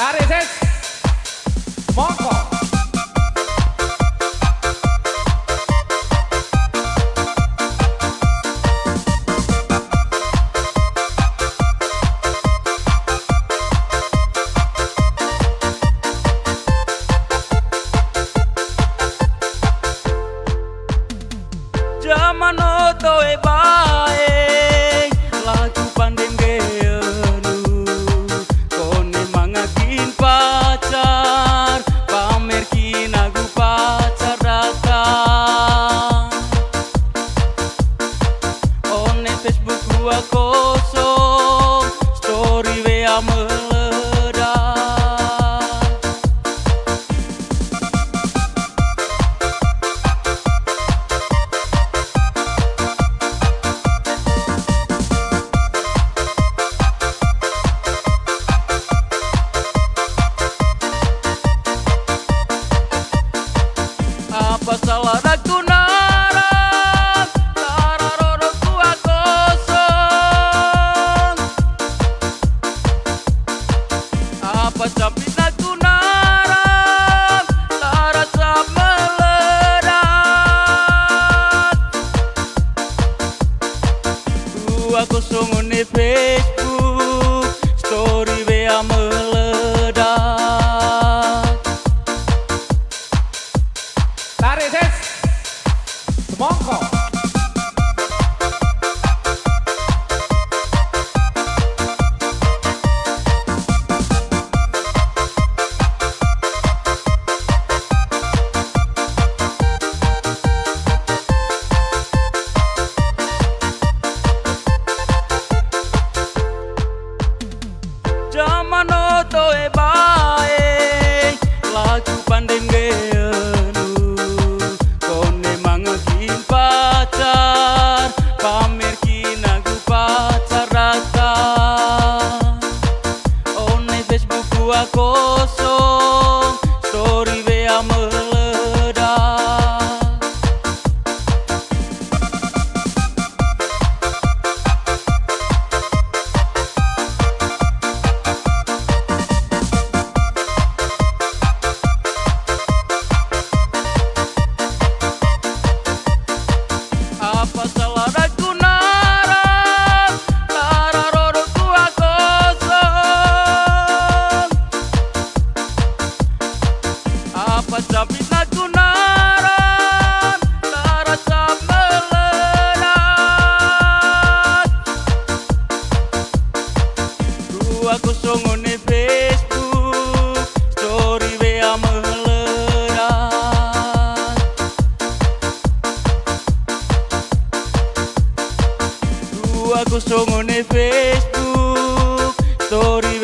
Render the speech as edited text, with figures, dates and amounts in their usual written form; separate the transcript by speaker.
Speaker 1: Tarik ses. Monggo.
Speaker 2: Zaman otoe bae lagu pandem geenu kone mangakin pacar pamer kinagu pacar datang one Facebook gua kosong story WA meledak. Apa salah aku narang cara rodok tua kosong. Apa capit aku narang cara cap meledak. Gua kosong di Facebook story WA meledak.
Speaker 1: Tarik ses. Monggo.
Speaker 2: Zaman otoe bae lagu pandem geenu kone mangakin pacar pamer kinagu pacar datang one Facebook gua kosong story WA meledak. Apa salah aku narang cara rodok tua kosong. Apa capit aku narang cara cap meledak. Gua kosong di Facebook story WA meledak. Gua kosong di Facebook story